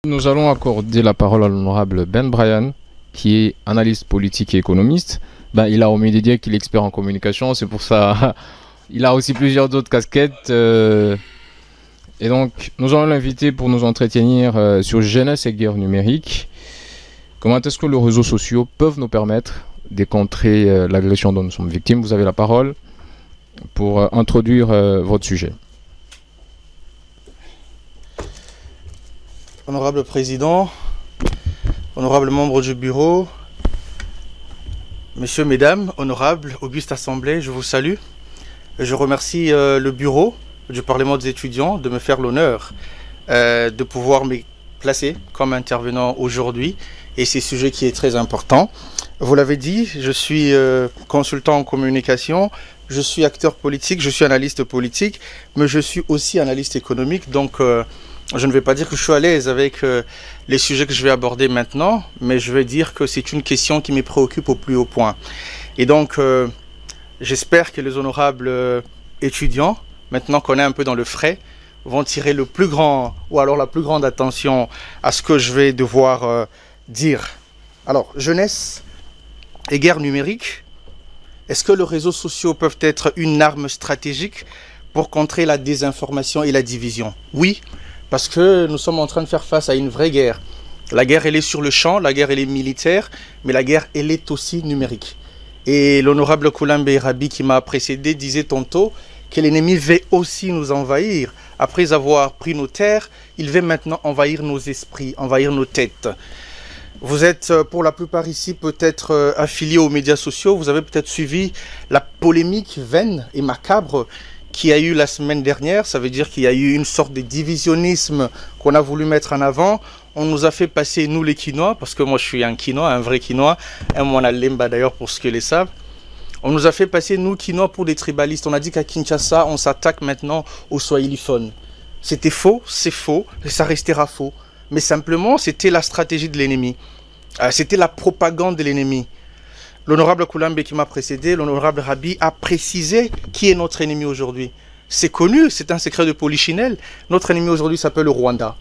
Nous allons accorder la parole à l'honorable Ben Brian, qui est analyste politique et économiste. Il a omis de dire qu'il est expert en communication, c'est pour ça il a aussi plusieurs autres casquettes. Et donc, nous allons l'inviter pour nous entretenir sur jeunesse et guerre numérique. Comment est-ce que les réseaux sociaux peuvent nous permettre de contrer l'agression dont nous sommes victimes? Vous avez la parole pour introduire votre sujet. Honorable Président, honorables membres du bureau, messieurs, mesdames, honorables, auguste assemblée, je vous salue. Je remercie le bureau du Parlement des étudiants de me faire l'honneur de pouvoir me placer comme intervenant aujourd'hui, et c'est un sujet qui est très important. Vous l'avez dit, je suis consultant en communication, je suis acteur politique, je suis analyste politique, mais je suis aussi analyste économique, donc je ne vais pas dire que je suis à l'aise avec les sujets que je vais aborder maintenant, mais je vais dire que c'est une question qui me préoccupe au plus haut point. Et donc, j'espère que les honorables étudiants, maintenant qu'on est un peu dans le frais, vont tirer le plus grand, ou alors la plus grande attention à ce que je vais devoir dire. Alors, jeunesse et guerre numérique, est-ce que les réseaux sociaux peuvent être une arme stratégique pour contrer la désinformation et la division? Oui, parce que nous sommes en train de faire face à une vraie guerre. La guerre, elle est sur le champ, la guerre, elle est militaire, mais la guerre, elle est aussi numérique. Et l'honorable Koulambe Rabi qui m'a précédé disait tantôt que l'ennemi veut aussi nous envahir. Après avoir pris nos terres, il veut maintenant envahir nos esprits, envahir nos têtes. Vous êtes pour la plupart ici peut-être affiliés aux médias sociaux. Vous avez peut-être suivi la polémique vaine et macabre qui a eu la semaine dernière. Ça veut dire qu'il y a eu une sorte de divisionnisme qu'on a voulu mettre en avant. On nous a fait passer, nous les Quinois, parce que moi je suis un Quinois, un vrai Quinois, un Mwana Lemba d'ailleurs pour ceux qui les savent. On nous a fait passer, nous Quinois, pour des tribalistes. On a dit qu'à Kinshasa, on s'attaque maintenant aux swahiliphones. C'était faux, c'est faux, et ça restera faux. Mais simplement, c'était la stratégie de l'ennemi. C'était la propagande de l'ennemi. L'honorable Koulambe qui m'a précédé, l'honorable Rabi, a précisé qui est notre ennemi aujourd'hui. C'est connu, c'est un secret de polichinelle. Notre ennemi aujourd'hui s'appelle le Rwanda.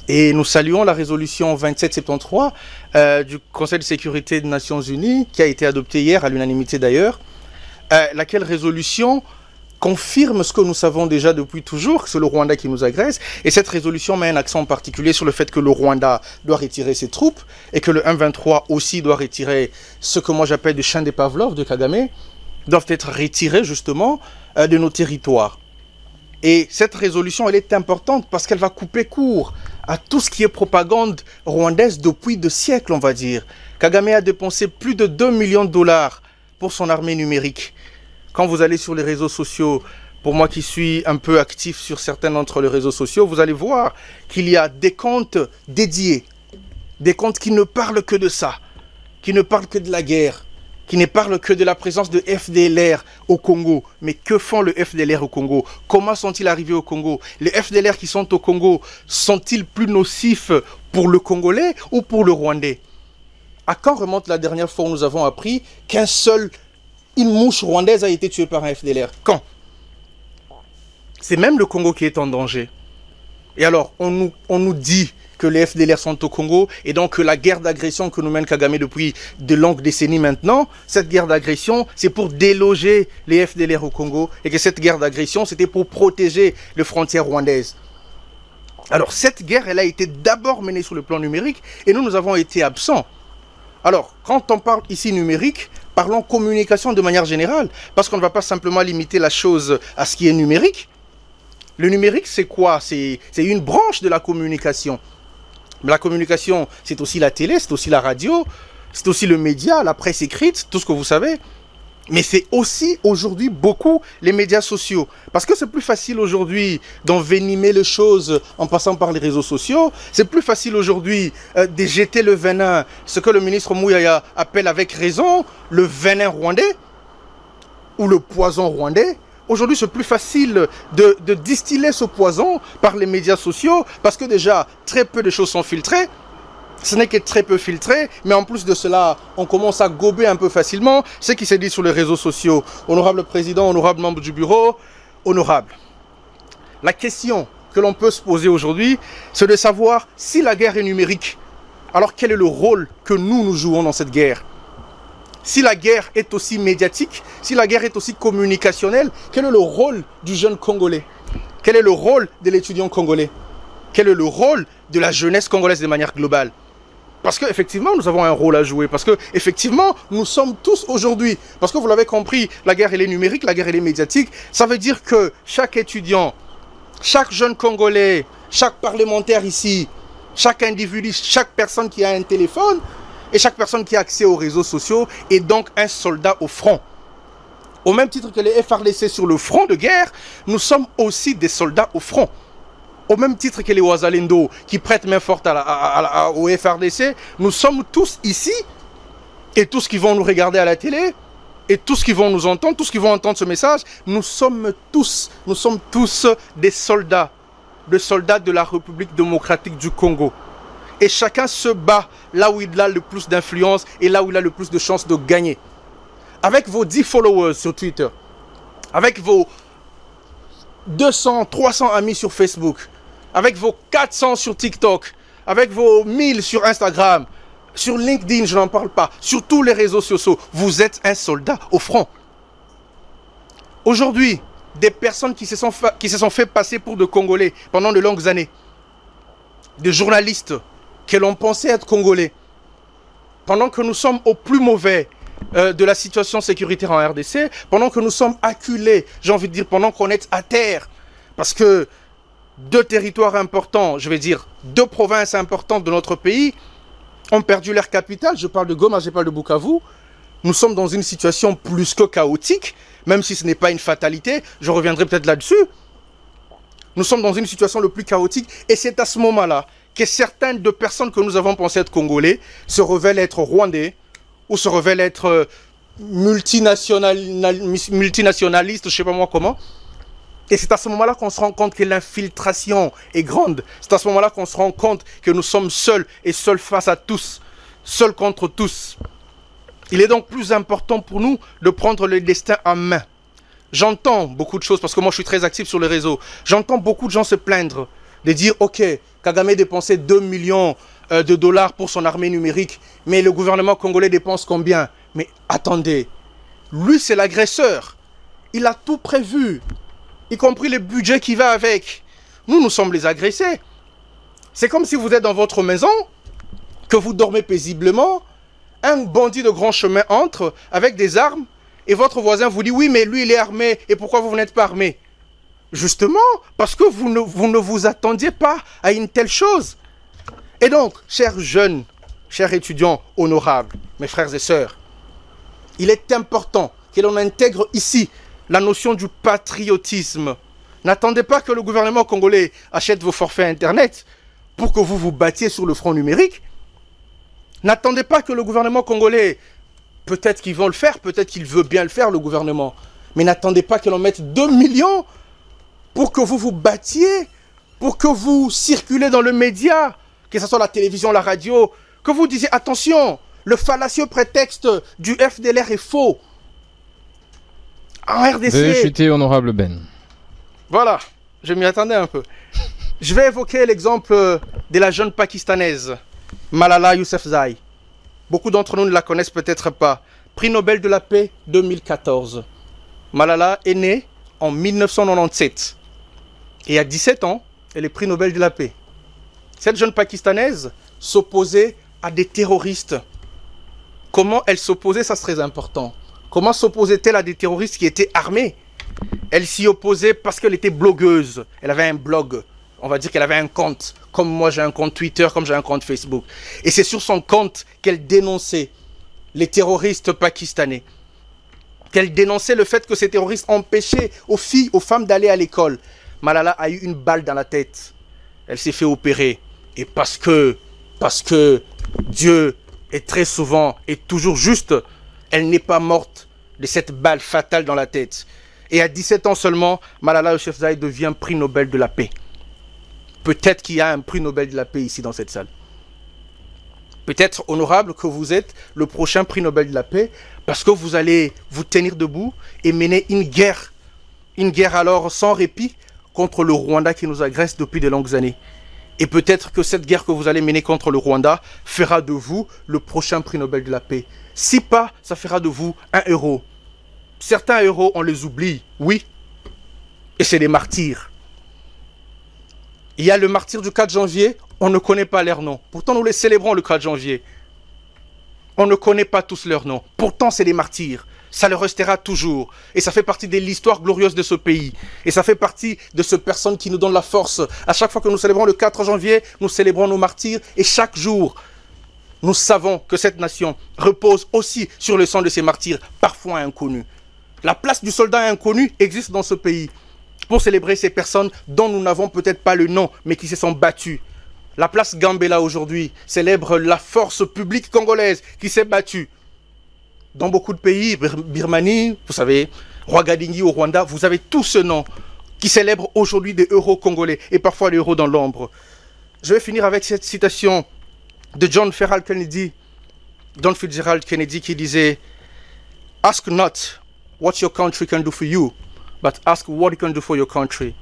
Et nous saluons la résolution 2773 du Conseil de sécurité des Nations Unies, qui a été adoptée hier, à l'unanimité d'ailleurs, laquelle résolution confirme ce que nous savons déjà depuis toujours, que c'est le Rwanda qui nous agresse. Et cette résolution met un accent particulier sur le fait que le Rwanda doit retirer ses troupes et que le 1,23 aussi doit retirer ce que moi j'appelle des chiens des Pavlov de Kagame, doivent être retirés justement de nos territoires. Et cette résolution, elle est importante parce qu'elle va couper court à tout ce qui est propagande rwandaise depuis des siècles, on va dire. Kagame a dépensé plus de 2 millions de dollars pour son armée numérique. Quand vous allez sur les réseaux sociaux, pour moi qui suis un peu actif sur certains d'entre les réseaux sociaux, vous allez voir qu'il y a des comptes dédiés, des comptes qui ne parlent que de ça, qui ne parlent que de la guerre, qui ne parlent que de la présence de FDLR au Congo. Mais que font le FDLR au Congo? Comment sont-ils arrivés au Congo? Les FDLR qui sont au Congo, sont-ils plus nocifs pour le Congolais ou pour le Rwandais? À quand remonte la dernière fois où nous avons appris une mouche rwandaise a été tuée par un FDLR? Quand? C'est même le Congo qui est en danger. Et alors, on nous dit que les FDLR sont au Congo, et donc que la guerre d'agression que nous mène Kagame depuis de longues décennies maintenant, cette guerre d'agression, c'est pour déloger les FDLR au Congo, et que cette guerre d'agression, c'était pour protéger les frontières rwandaises. Alors, cette guerre, elle a été d'abord menée sur le plan numérique, et nous avons été absents. Alors, quand on parle ici numérique, parlons communication de manière générale, parce qu'on ne va pas simplement limiter la chose à ce qui est numérique. Le numérique, c'est quoi? C'est une branche de la communication. La communication, c'est aussi la télé, c'est aussi la radio, c'est aussi le média, la presse écrite, tout ce que vous savez. Mais c'est aussi aujourd'hui beaucoup les médias sociaux. Parce que c'est plus facile aujourd'hui d'envenimer les choses en passant par les réseaux sociaux. C'est plus facile aujourd'hui de jeter le venin, ce que le ministre Mouyaya appelle avec raison le venin rwandais ou le poison rwandais. Aujourd'hui, c'est plus facile de distiller ce poison par les médias sociaux parce que déjà, très peu de choses sont filtrées. Ce n'est que très peu filtré, mais en plus de cela, on commence à gober un peu facilement ce qui s'est dit sur les réseaux sociaux. Honorable Président, honorable membre du bureau, honorable. La question que l'on peut se poser aujourd'hui, c'est de savoir si la guerre est numérique, alors quel est le rôle que nous jouons dans cette guerre? Si la guerre est aussi médiatique, si la guerre est aussi communicationnelle, quel est le rôle du jeune Congolais? Quel est le rôle de l'étudiant congolais? Quel est le rôle de la jeunesse congolaise de manière globale? Parce qu'effectivement, nous avons un rôle à jouer. Parce qu'effectivement, nous sommes tous aujourd'hui. Parce que vous l'avez compris, la guerre, elle est numérique, la guerre, elle est médiatique. Ça veut dire que chaque étudiant, chaque jeune Congolais, chaque parlementaire ici, chaque individu, chaque personne qui a un téléphone et chaque personne qui a accès aux réseaux sociaux est donc un soldat au front. Au même titre que les FARDC sur le front de guerre, nous sommes aussi des soldats au front. Au même titre que les Ouazalendo qui prêtent main forte au FARDC, nous sommes tous ici, et tous qui vont nous regarder à la télé, et tous qui vont nous entendre, tous qui vont entendre ce message, nous sommes tous des soldats de la République démocratique du Congo. Et chacun se bat là où il a le plus d'influence et là où il a le plus de chances de gagner. Avec vos 10 followers sur Twitter, avec vos 200, 300 amis sur Facebook, avec vos 400 sur TikTok, avec vos 1000 sur Instagram, sur LinkedIn, je n'en parle pas, sur tous les réseaux sociaux, vous êtes un soldat au front. Aujourd'hui, des personnes qui se sont fait passer pour de Congolais pendant de longues années, des journalistes que l'on pensait être Congolais, pendant que nous sommes au plus mauvais de la situation sécuritaire en RDC, pendant que nous sommes acculés, j'ai envie de dire, pendant qu'on est à terre, parce que 2 territoires importants, je vais dire 2 provinces importantes de notre pays ont perdu leur capitale. Je parle de Goma, je parle de Bukavu. Nous sommes dans une situation plus que chaotique, même si ce n'est pas une fatalité, je reviendrai peut-être là-dessus. Nous sommes dans une situation le plus chaotique et c'est à ce moment-là que certaines de personnes que nous avons pensé être Congolais se révèlent être Rwandais ou se révèlent être multinationalistes, je ne sais pas moi comment. Et c'est à ce moment-là qu'on se rend compte que l'infiltration est grande. C'est à ce moment-là qu'on se rend compte que nous sommes seuls et seuls face à tous, seuls contre tous. Il est donc plus important pour nous de prendre le destin en main. J'entends beaucoup de choses, parce que moi je suis très actif sur les réseaux. J'entends beaucoup de gens se plaindre, de dire « Ok, Kagame dépensait 2 millions de dollars pour son armée numérique, mais le gouvernement congolais dépense combien ?» Mais attendez, lui c'est l'agresseur. Il a tout prévu, y compris le budget qui va avec. Nous, nous sommes les agressés. C'est comme si vous êtes dans votre maison, que vous dormez paisiblement, un bandit de grand chemin entre avec des armes, et votre voisin vous dit, oui, mais lui, il est armé, et pourquoi vous n'êtes pas armé? Justement, parce que vous ne vous attendiez pas à une telle chose. Et donc, chers jeunes, chers étudiants honorables, mes frères et sœurs, il est important que l'on intègre ici la notion du patriotisme. N'attendez pas que le gouvernement congolais achète vos forfaits Internet pour que vous vous battiez sur le front numérique. N'attendez pas que le gouvernement congolais, peut-être qu'ils vont le faire, peut-être qu'il veut bien le faire, le gouvernement, mais n'attendez pas que l'on mette 2 millions pour que vous vous battiez, pour que vous circulez dans le média, que ce soit la télévision, la radio, que vous disiez, attention, le fallacieux prétexte du FDLR est faux. En RDC... Veuillez chuter, honorable Ben. Voilà, je m'y attendais un peu. Je vais évoquer l'exemple de la jeune pakistanaise, Malala Yousafzai. Beaucoup d'entre nous ne la connaissent peut-être pas. Prix Nobel de la paix 2014. Malala est née en 1997. Et à 17 ans, elle est prix Nobel de la paix. Cette jeune pakistanaise s'opposait à des terroristes. Comment elle s'opposait, ça c'est très important. Comment s'opposait-elle à des terroristes qui étaient armés? Elle s'y opposait parce qu'elle était blogueuse. Elle avait un blog. On va dire qu'elle avait un compte. Comme moi j'ai un compte Twitter, comme j'ai un compte Facebook. Et c'est sur son compte qu'elle dénonçait les terroristes pakistanais. Qu'elle dénonçait le fait que ces terroristes empêchaient aux filles, aux femmes d'aller à l'école. Malala a eu une balle dans la tête. Elle s'est fait opérer. Et parce que Dieu est très souvent et toujours juste, elle n'est pas morte de cette balle fatale dans la tête. Et à 17 ans seulement, Malala Yousafzai devient prix Nobel de la paix. Peut-être qu'il y a un prix Nobel de la paix ici dans cette salle. Peut-être, honorable, que vous êtes le prochain prix Nobel de la paix parce que vous allez vous tenir debout et mener une guerre. Une guerre alors sans répit contre le Rwanda qui nous agresse depuis de longues années. Et peut-être que cette guerre que vous allez mener contre le Rwanda fera de vous le prochain prix Nobel de la paix. Si pas, ça fera de vous un héros. Certains héros, on les oublie, oui. Et c'est des martyrs. Il y a le martyr du 4 janvier, on ne connaît pas leurs noms. Pourtant, nous les célébrons le 4 janvier. On ne connaît pas tous leurs noms. Pourtant, c'est des martyrs. Ça le restera toujours. Et ça fait partie de l'histoire glorieuse de ce pays. Et ça fait partie de ces personnes qui nous donnent la force. À chaque fois que nous célébrons le 4 janvier, nous célébrons nos martyrs. Et chaque jour, nous savons que cette nation repose aussi sur le sang de ces martyrs, parfois inconnus. La place du soldat inconnu existe dans ce pays pour célébrer ces personnes dont nous n'avons peut-être pas le nom, mais qui se sont battues. La place Gambela aujourd'hui célèbre la force publique congolaise qui s'est battue. Dans beaucoup de pays, Birmanie, vous savez, Ouagadougou au Rwanda, vous avez tout ce nom qui célèbre aujourd'hui des héros congolais et parfois des héros dans l'ombre. Je vais finir avec cette citation de John Fitzgerald Kennedy qui disait « Ask not what your country can do for you, but ask what it can do for your country. »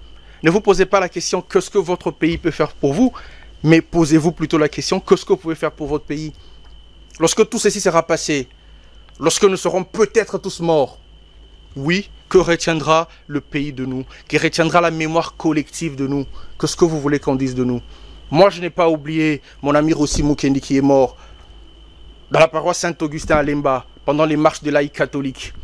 Ne vous posez pas la question « Qu'est-ce que votre pays peut faire pour vous ?» mais posez-vous plutôt la question « Qu'est-ce que vous pouvez faire pour votre pays ?» Lorsque tout ceci sera passé, lorsque nous serons peut-être tous morts, oui, que retiendra le pays de nous? Que retiendra la mémoire collective de nous? Qu'est-ce que vous voulez qu'on dise de nous? Moi, je n'ai pas oublié mon ami Rossi Mukendi qui est mort dans la paroisse Saint-Augustin à Lemba, pendant les marches de laïcs catholiques.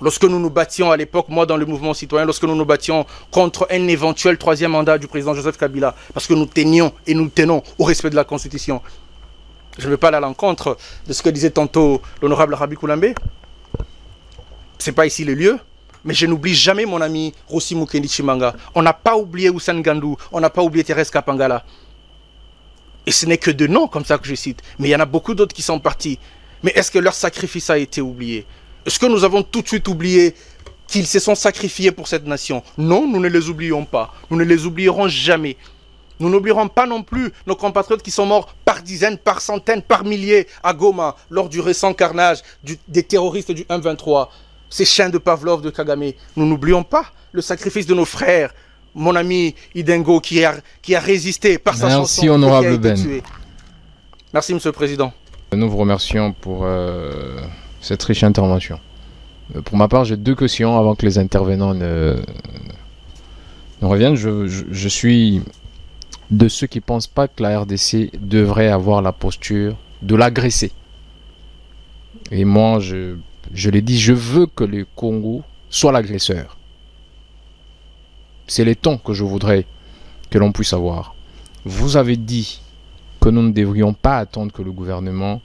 Lorsque nous nous battions à l'époque, moi dans le mouvement citoyen, lorsque nous nous battions contre un éventuel troisième mandat du président Joseph Kabila, parce que nous tenions et nous tenons au respect de la Constitution. Je ne vais pas aller à l'encontre de ce que disait tantôt l'honorable Arabi Koulambe. Ce n'est pas ici le lieu, mais je n'oublie jamais mon ami Rossi Mukendi Chimanga. On n'a pas oublié Hussein Gandou, on n'a pas oublié Thérèse Kapangala. Et ce n'est que de noms comme ça que je cite, mais il y en a beaucoup d'autres qui sont partis. Mais est-ce que leur sacrifice a été oublié? Est-ce que nous avons tout de suite oublié qu'ils se sont sacrifiés pour cette nation? Non, nous ne les oublions pas. Nous ne les oublierons jamais. Nous n'oublierons pas non plus nos compatriotes qui sont morts par dizaines, par centaines, par milliers à Goma lors du récent carnage des terroristes du M23. Ces chiens de Pavlov de Kagame. Nous n'oublions pas le sacrifice de nos frères. Mon ami Idengo qui a résisté par sa chanson. Merci, honorable Ben. Merci, Monsieur le Président. Nous vous remercions pour cette riche intervention. Pour ma part, j'ai deux questions avant que les intervenants ne reviennent. Je suis de ceux qui ne pensent pas que la RDC devrait avoir la posture de l'agresser. Et moi, je l'ai dit, je veux que le Congo soit l'agresseur. C'est les tons que je voudrais que l'on puisse avoir. Vous avez dit que nous ne devrions pas attendre que le gouvernement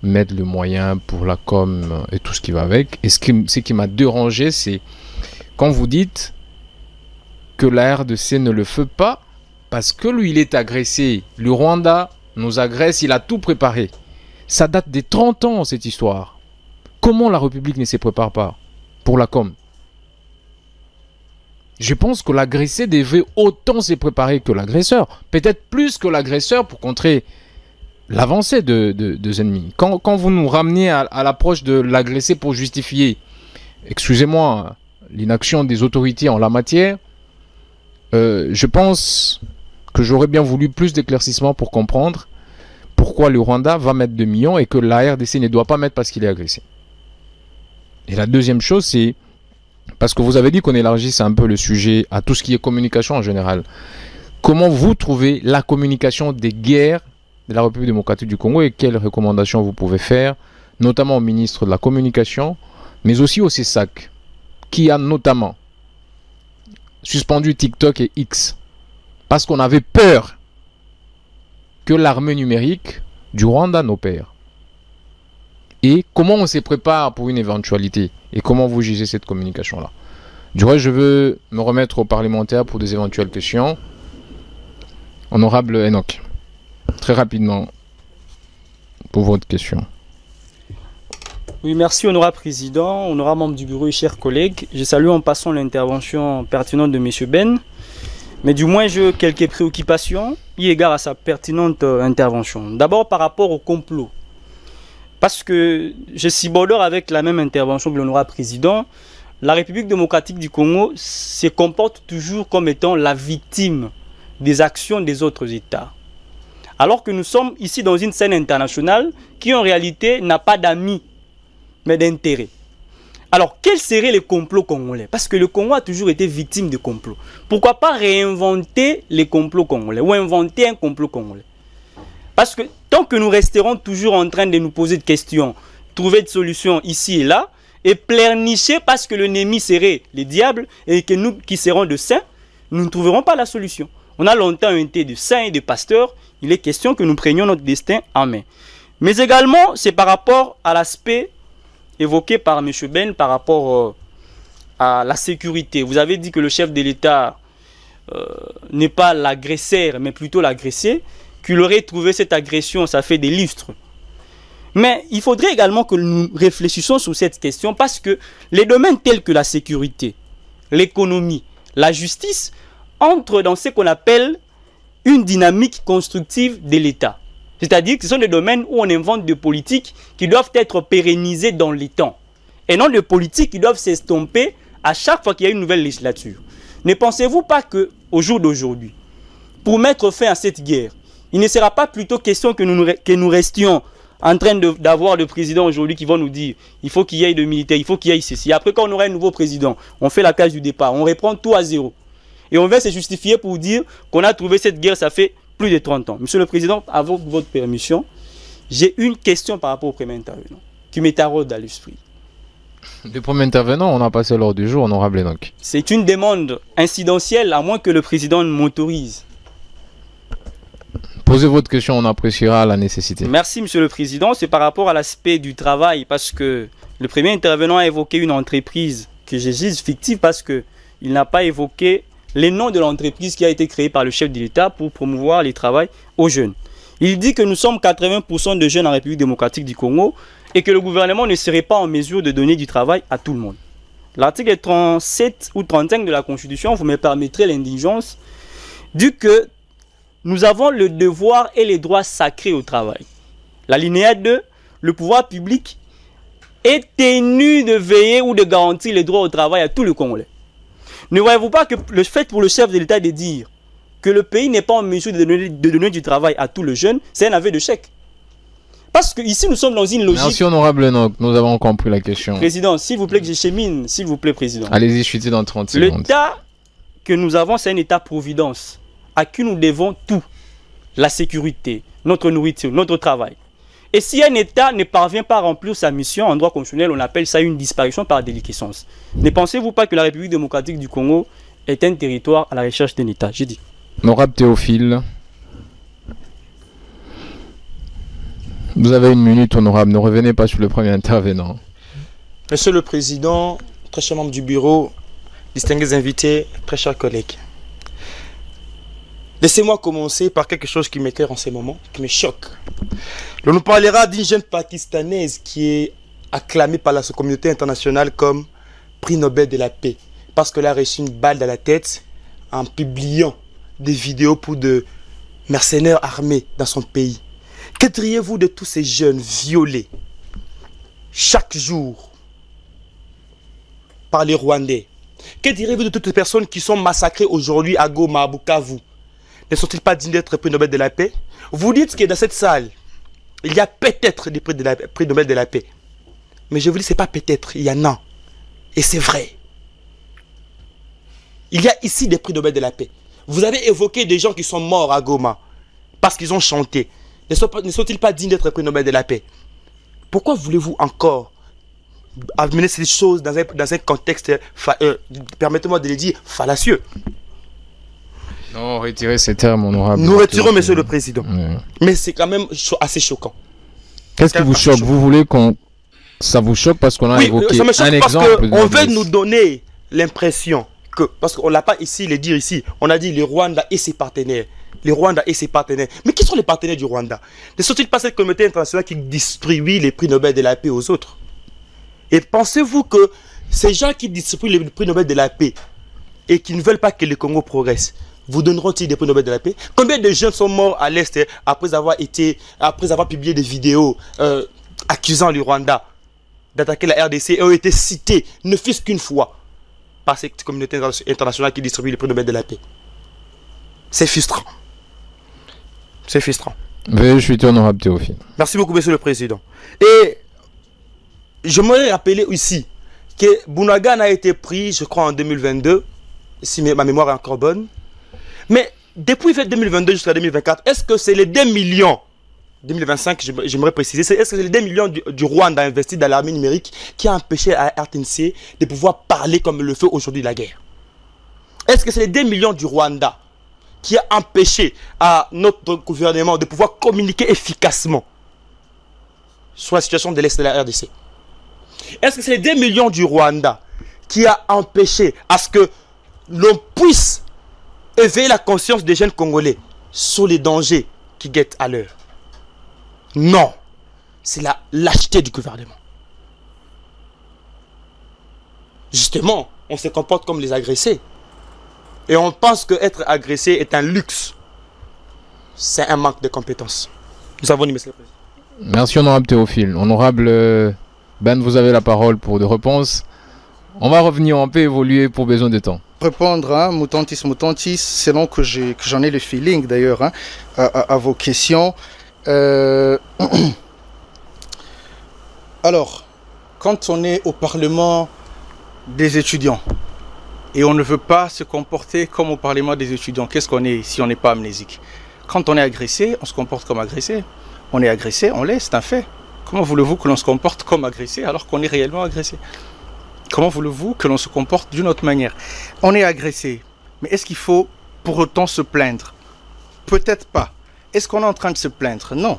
mette le moyen pour la com et tout ce qui va avec. Et ce qui m'a dérangé, c'est quand vous dites que la RDC ne le fait pas parce que lui, il est agressé. Le Rwanda nous agresse, il a tout préparé. Ça date des 30 ans, cette histoire. Comment la République ne se prépare pas pour la com? Je pense que l'agressé devait autant se préparer que l'agresseur. Peut-être plus que l'agresseur pour contrer l'avancée de ennemis. Quand vous nous ramenez à l'approche de l'agressé pour justifier, excusez-moi, l'inaction des autorités en la matière, je pense que j'aurais bien voulu plus d'éclaircissements pour comprendre pourquoi le Rwanda va mettre 2 millions et que la RDC ne doit pas mettre parce qu'il est agressé. Et la deuxième chose, c'est parce que vous avez dit qu'on élargisse un peu le sujet à tout ce qui est communication en général. Comment vous trouvez la communication des guerres de la République démocratique du Congo et quelles recommandations vous pouvez faire, notamment au ministre de la Communication, mais aussi au CESAC, qui a notamment suspendu TikTok et X, parce qu'on avait peur que l'armée numérique du Rwanda n'opère. Et comment on se prépare pour une éventualité et comment vous jugez cette communication-là? Du reste, je veux me remettre aux parlementaires pour des éventuelles questions. Honorable Enoch, très rapidement, pour votre question. Oui, merci, honorable président, honorable membre du bureau et chers collègues. Je salue en passant l'intervention pertinente de M. Ben. Mais du moins, j'ai quelques préoccupations eu égard à sa pertinente intervention. D'abord, par rapport au complot. Parce que je suis border avec la même intervention que l'honorable président. la République démocratique du Congo se comporte toujours comme étant la victime des actions des autres États. Alors que nous sommes ici dans une scène internationale qui en réalité n'a pas d'amis, mais d'intérêts. Alors, quels seraient les complots congolais? Parce que le Congo a toujours été victime de complots. Pourquoi pas réinventer les complots congolais ou inventer un complot congolais? Parce que tant que nous resterons toujours en train de nous poser des questions, trouver des solutions ici et là, et pleurnicher parce que l'ennemi serait les diables et que nous qui serons de saints, nous ne trouverons pas la solution. On a longtemps été de saints et de pasteurs, il est question que nous prenions notre destin en main. Mais également, c'est par rapport à l'aspect évoqué par M. Ben, par rapport à la sécurité. Vous avez dit que le chef de l'État n'est pas l'agresseur, mais plutôt l'agressé, qu'il aurait trouvé cette agression, ça fait des lustres. Mais il faudrait également que nous réfléchissions sur cette question parce que les domaines tels que la sécurité, l'économie, la justice entrent dans ce qu'on appelle une dynamique constructive de l'État. C'est-à-dire que ce sont des domaines où on invente des politiques qui doivent être pérennisées dans les temps. Et non des politiques qui doivent s'estomper à chaque fois qu'il y a une nouvelle législature. Ne pensez-vous pas qu'au jour d'aujourd'hui, pour mettre fin à cette guerre, il ne sera pas plutôt question que nous restions en train d'avoir le président aujourd'hui qui va nous dire il faut qu'il y ait de militaires, il faut qu'il y ait ceci. Après, quand on aura un nouveau président, on fait la case du départ, on reprend tout à zéro. Et on va se justifier pour dire qu'on a trouvé cette guerre, ça fait plus de 30 ans. Monsieur le Président, avec votre permission, j'ai une question par rapport au premier intervenant qui m'est taraude à l'esprit. Le premier intervenant, on a passé l'ordre du jour, honorable donc. C'est une demande incidentielle, à moins que le président ne m'autorise. Posez votre question, on appréciera la nécessité. Merci, Monsieur le Président. C'est par rapport à l'aspect du travail, parce que le premier intervenant a évoqué une entreprise que je juge fictive, parce qu'il n'a pas évoqué les noms de l'entreprise qui a été créée par le chef de l'État pour promouvoir le travail aux jeunes. Il dit que nous sommes 80% de jeunes en République démocratique du Congo et que le gouvernement ne serait pas en mesure de donner du travail à tout le monde. L'article 37 ou 35 de la Constitution, vous me permettrez l'indigence, dit que nous avons le devoir et les droits sacrés au travail. L'alinéa 2, le pouvoir public est tenu de veiller ou de garantir les droits au travail à tous les Congolais. Ne voyez-vous pas que le fait pour le chef de l'État de dire que le pays n'est pas en mesure de donner du travail à tous les jeunes, c'est un aveu de chèque. Parce que ici nous sommes dans une logique... Merci honorable Enoch, nous avons compris la question. Président, s'il vous plaît que j'échemine, s'il vous plaît Président. Allez-y, chuter dans 30 secondes. L'État que nous avons, c'est un État-providence à qui nous devons tout. La sécurité, notre nourriture, notre travail. Et si un État ne parvient pas à remplir sa mission, en droit constitutionnel, on appelle ça une disparition par déliquescence. Ne pensez-vous pas que la République démocratique du Congo est un territoire à la recherche d'un État? J'ai dit. Honorable Théophile, vous avez une minute, honorable. Ne revenez pas sur le premier intervenant. Monsieur le Président, très chers membres du bureau, distingués invités, très chers collègues. Laissez-moi commencer par quelque chose qui m'éclaire en ces moments, qui me choque. On nous parlera d'une jeune pakistanaise qui est acclamée par la communauté internationale comme prix Nobel de la paix. Parce qu'elle a reçu une balle dans la tête en publiant des vidéos pour de mercenaires armés dans son pays. Que diriez-vous de tous ces jeunes violés chaque jour par les Rwandais? Que direz-vous de toutes les personnes qui sont massacrées aujourd'hui à Goma, à Bukavu? Ne sont-ils pas dignes d'être prix Nobel de la paix? Vous dites que dans cette salle, il y a peut-être des prix Nobel de la paix. Mais je vous dis, ce n'est pas peut-être, il y en a. Et c'est vrai. Il y a ici des prix Nobel de la paix. Vous avez évoqué des gens qui sont morts à Goma parce qu'ils ont chanté. Ne sont-ils pas dignes d'être prix Nobel de la paix? Pourquoi voulez-vous encore amener ces choses dans un contexte, permettez-moi de le dire, fallacieux? Non, retirez ces termes, honorable. Nous retirons, Monsieur le Président. Oui. Mais c'est quand même assez choquant. Qu'est-ce qui vous choque? Vous voulez qu'on... Ça vous choque parce qu'on a évoqué ça me choque un parce exemple. On veut nous donner l'impression que... Parce qu'on ne l'a pas ici, le dire ici. On a dit le Rwanda et ses partenaires. Le Rwanda et ses partenaires. Mais qui sont les partenaires du Rwanda? Ne sont-ils pas cette communauté internationale qui distribue les prix Nobel de la paix aux autres? Et pensez-vous que ces gens qui distribuent les prix Nobel de la paix et qui ne veulent pas que le Congo progresse, vous donneront-ils des prix Nobel de la paix? Combien de jeunes sont morts à l'Est après avoir publié des vidéos accusant le Rwanda d'attaquer la RDC ont été cités, ne fût-ce qu'une fois, par cette communauté internationale qui distribue les prix Nobel de la paix. C'est frustrant. C'est frustrant. Veuillez chuter, honorable Théophile. Merci beaucoup, Monsieur le Président. Et je m'aurais rappelé ici que Bounagan a été pris, je crois, en 2022, si ma mémoire est encore bonne. Mais depuis 2022 jusqu'à 2024, est-ce que c'est les 2 millions, 2025, j'aimerais préciser, est-ce que c'est les 2 millions du Rwanda investis dans l'armée numérique qui a empêché à RTNC de pouvoir parler comme le fait aujourd'hui la guerre? Est-ce que c'est les 2 millions du Rwanda qui a empêché à notre gouvernement de pouvoir communiquer efficacement sur la situation de l'Est de la RDC? Est-ce que c'est les 2 millions du Rwanda qui a empêché à ce que l'on puisse éveiller la conscience des jeunes Congolais sur les dangers qui guettent à l'heure? Non, c'est la lâcheté du gouvernement. Justement, on se comporte comme les agressés. Et on pense qu'être agressé est un luxe. C'est un manque de compétences. Nous avons dit, Monsieur le Président. Merci, honorable Théophile. Honorable Ben, vous avez la parole pour des réponses. On va revenir, on peut évoluer pour besoin de temps. Répondre, hein, mutantis, selon que j'en ai le feeling d'ailleurs, hein, à vos questions. Alors, quand on est au Parlement des étudiants et on ne veut pas se comporter comme au Parlement des étudiants, qu'est-ce qu'on est si on n'est pas amnésique? Quand on est agressé, on se comporte comme agressé. On est agressé, on l'est, c'est un fait. Comment voulez-vous que l'on se comporte comme agressé alors qu'on est réellement agressé? Comment voulez-vous que l'on se comporte d'une autre manière? On est agressé, mais est-ce qu'il faut pour autant se plaindre? Peut-être pas. Est-ce qu'on est en train de se plaindre? Non.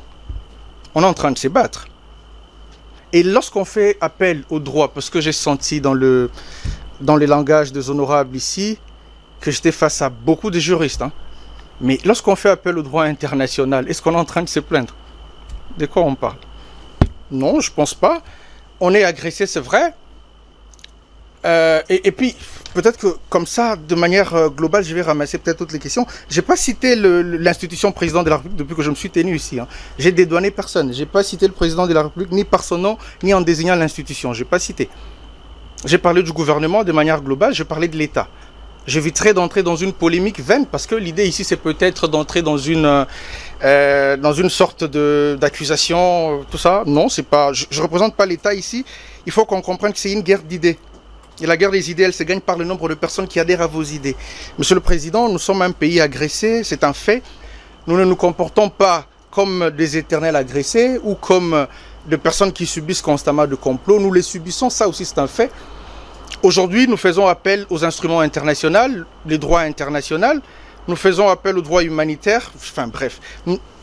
On est en train de se battre. Et lorsqu'on fait appel au droit, parce que j'ai senti dans le langage des honorables ici, que j'étais face à beaucoup de juristes, hein, mais lorsqu'on fait appel au droit international, est-ce qu'on est en train de se plaindre? De quoi on parle? Non, je pense pas. On est agressé, c'est vrai. Et puis, peut-être que comme ça, de manière globale, je vais ramasser peut-être toutes les questions. Je n'ai pas cité l'institution président de la République depuis que je me suis tenu ici. Hein. J'ai dédouané personne. Je n'ai pas cité le président de la République, ni par son nom, ni en désignant l'institution. Je n'ai pas cité. J'ai parlé du gouvernement de manière globale, je parlais de l'État. J'éviterai d'entrer dans une polémique vaine parce que l'idée ici, c'est peut-être d'entrer dans une sorte d'accusation, tout ça. Non, c'est pas. Je ne représente pas l'État ici. Il faut qu'on comprenne que c'est une guerre d'idées. Et la guerre des idées, elle se gagne par le nombre de personnes qui adhèrent à vos idées. Monsieur le Président, nous sommes un pays agressé, c'est un fait. Nous ne nous comportons pas comme des éternels agressés ou comme des personnes qui subissent constamment de complots. Nous les subissons, ça aussi c'est un fait. Aujourd'hui, nous faisons appel aux instruments internationaux, les droits internationaux. Nous faisons appel aux droits humanitaires. Enfin bref,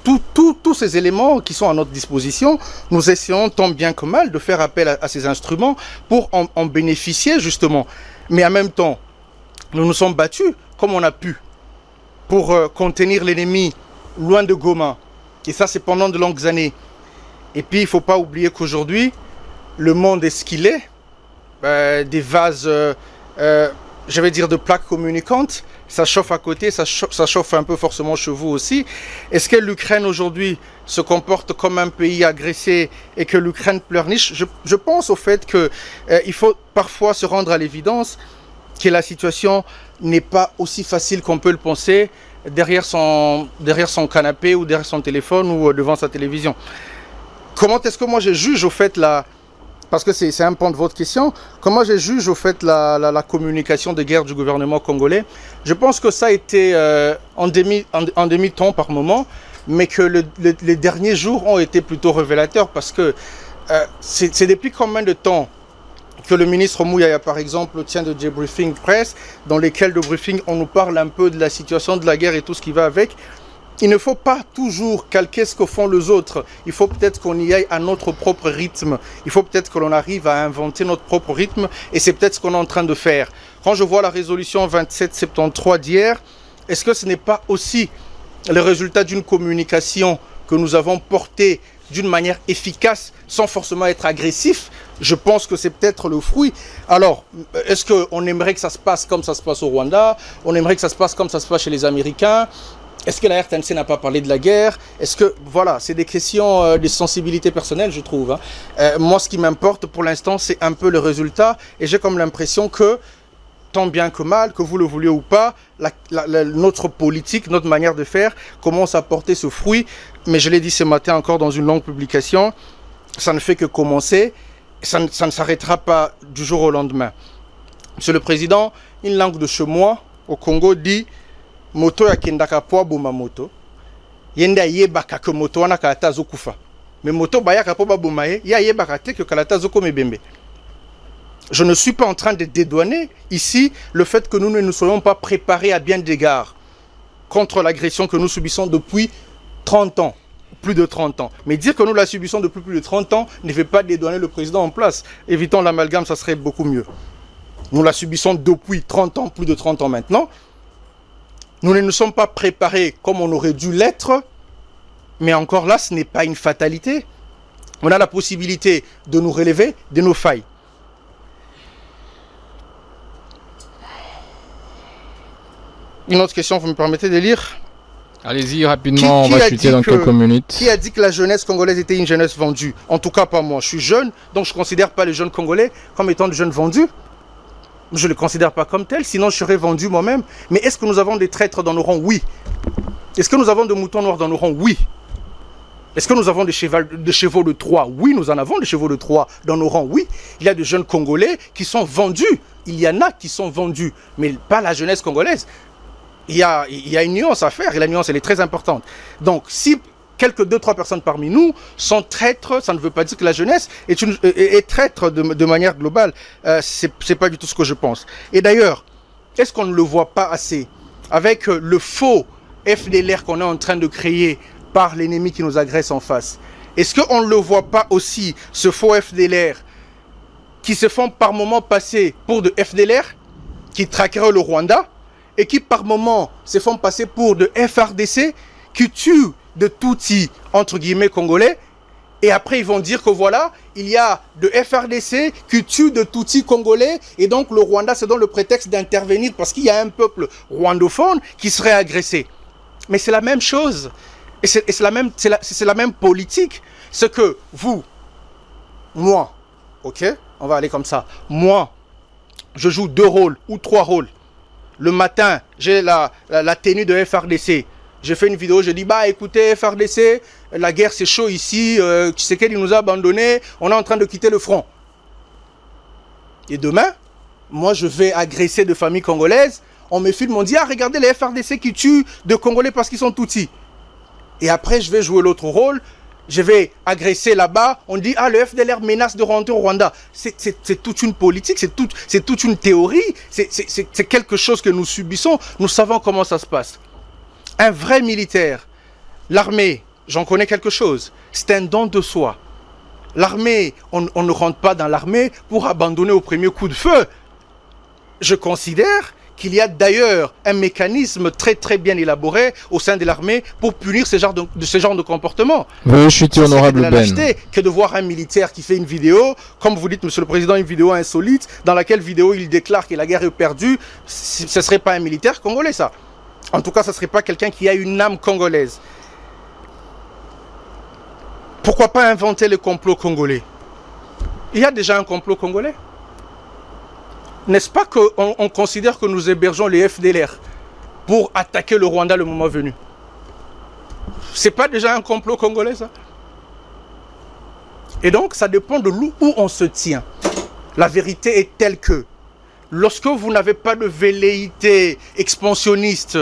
tous ces éléments qui sont à notre disposition, nous essayons tant bien que mal de faire appel à ces instruments pour en bénéficier justement. Mais en même temps, nous nous sommes battus comme on a pu pour contenir l'ennemi loin de Goma. Et ça, c'est pendant de longues années. Et puis, il ne faut pas oublier qu'aujourd'hui, le monde est ce qu'il est. Des vases, je vais dire de plaques communicantes, ça chauffe à côté, ça chauffe un peu forcément chez vous aussi. Est-ce que l'Ukraine aujourd'hui se comporte comme un pays agressé et que l'Ukraine pleurniche? Je pense au fait qu'il faut parfois se rendre à l'évidence que la situation n'est pas aussi facile qu'on peut le penser derrière son canapé ou derrière son téléphone ou devant sa télévision. Comment est-ce que moi je juge au fait parce que c'est un point de votre question, comment je juge au fait la communication de guerre du gouvernement congolais? Je pense que ça a été en demi-ton par moment, mais que les derniers jours ont été plutôt révélateurs parce que c'est depuis combien de temps que le ministre Mouyaya, par exemple, tient de débriefing presse, dans lesquels de briefing on nous parle un peu de la situation de la guerre et tout ce qui va avec. Il ne faut pas toujours calquer ce que font les autres. Il faut peut-être qu'on y aille à notre propre rythme. Il faut peut-être que l'on arrive à inventer notre propre rythme. Et c'est peut-être ce qu'on est en train de faire. Quand je vois la résolution 2773 d'hier, est-ce que ce n'est pas aussi le résultat d'une communication que nous avons portée d'une manière efficace, sans forcément être agressif? Je pense que c'est peut-être le fruit. Alors, est-ce qu'on aimerait que ça se passe comme ça se passe au Rwanda? On aimerait que ça se passe comme ça se passe chez les Américains? Est-ce que la RTNC n'a pas parlé de la guerre? Est-ce que, voilà, c'est des questions de sensibilité personnelle, je trouve. Moi, ce qui m'importe pour l'instant, c'est un peu le résultat. Et j'ai comme l'impression que, tant bien que mal, que vous le vouliez ou pas, notre politique, notre manière de faire commence à porter ce fruit. Mais je l'ai dit ce matin encore dans une longue publication, ça ne fait que commencer. Ça ne s'arrêtera pas du jour au lendemain. Monsieur le Président, une langue de chez moi, au Congo, dit moto ya kendaka po boma moto yenda yebaka ke moto wana kalata zokufa mais moto bayaka po baboma ye ya yebaka te ke kalata zokome bembe. Je ne suis pas en train de dédouaner ici le fait que nous ne nous soyons pas préparés à bien d'égards contre l'agression que nous subissons depuis 30 ans, plus de 30 ans. Mais dire que nous la subissons depuis plus de 30 ans ne fait pas dédouaner le président en place. Évitons l'amalgame, ça serait beaucoup mieux. Nous la subissons depuis 30 ans, plus de 30 ans maintenant. Nous ne nous sommes pas préparés comme on aurait dû l'être, mais encore là, ce n'est pas une fatalité. On a la possibilité de nous relever de nos failles. Une autre question, vous me permettez de lire? Allez-y rapidement, on va chuter dans quelques minutes. Qui a dit que la jeunesse congolaise était une jeunesse vendue? En tout cas pas moi, je suis jeune, donc je ne considère pas les jeunes congolais comme étant des jeunes vendus. Je ne le considère pas comme tel, sinon je serais vendu moi-même. Mais est-ce que nous avons des traîtres dans nos rangs? Oui. Est-ce que nous avons des moutons noirs dans nos rangs? Oui. Est-ce que nous avons des chevaux de Troie? Oui, nous en avons des chevaux de Troie dans nos rangs. Oui. Il y a des jeunes Congolais qui sont vendus. Il y en a qui sont vendus, mais pas la jeunesse congolaise. Il y a une nuance à faire, et la nuance, elle est très importante. Donc, si quelques 2-3 personnes parmi nous sont traîtres, ça ne veut pas dire que la jeunesse est traître de manière globale. C'est pas du tout ce que je pense. Et d'ailleurs, est-ce qu'on ne le voit pas assez avec le faux FDLR qu'on est en train de créer par l'ennemi qui nous agresse en face? Est-ce qu'on ne le voit pas aussi, ce faux FDLR, qui se font par moments passer pour de FDLR, qui traqueraient le Rwanda, et qui par moments se font passer pour de FRDC, qui tuent de Tutsis, entre guillemets, congolais, et après ils vont dire que voilà, il y a de FRDC qui tue de Tutsis congolais, et donc le Rwanda se donne le prétexte d'intervenir parce qu'il y a un peuple rwandophone qui serait agressé. Mais c'est la même chose, et c'est la même politique. Ce que vous, moi, ok, on va aller comme ça, moi, je joue 2 rôles ou 3 rôles. Le matin, j'ai la tenue de FRDC. Je fais une vidéo, je dis, bah écoutez, FRDC, la guerre c'est chaud ici, Tshisekedi nous a abandonnés, on est en train de quitter le front. Et demain, moi je vais agresser de familles congolaises, on me filme, on dit, ah regardez les FRDC qui tuent de Congolais parce qu'ils sont Tutsis. Et après je vais jouer l'autre rôle, je vais agresser là-bas, on dit, ah le FDLR menace de rentrer au Rwanda. C'est toute une politique, c'est toute une théorie, c'est quelque chose que nous subissons, nous savons comment ça se passe. Un vrai militaire, l'armée, j'en connais quelque chose, c'est un don de soi. L'armée, on ne rentre pas dans l'armée pour abandonner au premier coup de feu. Je considère qu'il y a d'ailleurs un mécanisme très très bien élaboré au sein de l'armée pour punir ce genre de comportement. Je suis honorable Ben. Que de voir un militaire qui fait une vidéo, comme vous dites Monsieur le Président, une vidéo insolite, dans laquelle vidéo il déclare que la guerre est perdue, ce ne serait pas un militaire congolais ça. En tout cas, ce ne serait pas quelqu'un qui a une âme congolaise. Pourquoi pas inventer le complot congolais? Il y a déjà un complot congolais. N'est-ce pas qu'on considère que nous hébergeons les FDLR pour attaquer le Rwanda le moment venu? C'est pas déjà un complot congolais ça? Et donc, ça dépend de où on se tient. La vérité est telle que lorsque vous n'avez pas de velléité expansionniste,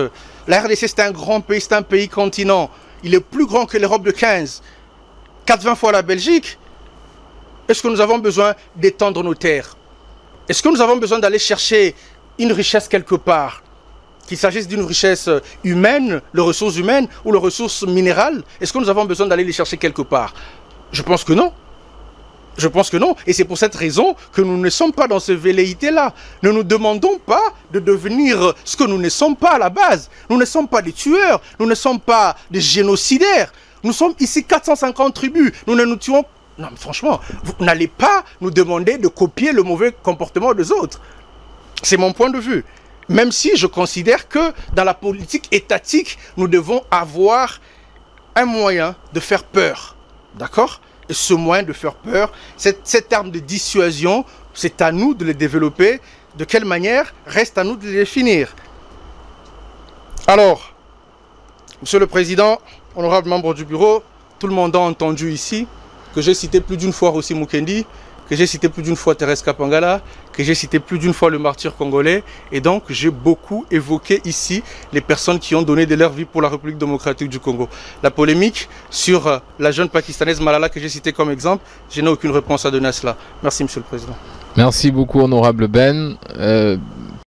la RDC c'est un grand pays, c'est un pays continent, il est plus grand que l'Europe de 15, 4-20 fois la Belgique. Est-ce que nous avons besoin d'étendre nos terres? Est-ce que nous avons besoin d'aller chercher une richesse quelque part? Qu'il s'agisse d'une richesse humaine, les ressources humaines ou les ressources minérales, est-ce que nous avons besoin d'aller les chercher quelque part? Je pense que non. Je pense que non. Et c'est pour cette raison que nous ne sommes pas dans ce velléité-là. Ne nous demandons pas de devenir ce que nous ne sommes pas à la base. Nous ne sommes pas des tueurs. Nous ne sommes pas des génocidaires. Nous sommes ici 450 tribus. Nous ne nous tuons. Non, mais franchement, vous n'allez pas nous demander de copier le mauvais comportement des autres. C'est mon point de vue. Même si je considère que dans la politique étatique, nous devons avoir un moyen de faire peur. D'accord? Et ce moyen de faire peur, cette arme de dissuasion, c'est à nous de le développer. De quelle manière? Reste à nous de le définir. Alors, Monsieur le Président, honorable membre du bureau, tout le monde a entendu ici que j'ai cité plus d'une fois Rossi Mukendi, que j'ai cité plus d'une fois Thérèse Kapangala, que j'ai cité plus d'une fois le martyr congolais. Et donc, j'ai beaucoup évoqué ici les personnes qui ont donné de leur vie pour la République démocratique du Congo. La polémique sur la jeune Pakistanaise Malala que j'ai citée comme exemple, je n'ai aucune réponse à donner à cela. Merci, Monsieur le Président. Merci beaucoup, honorable Ben.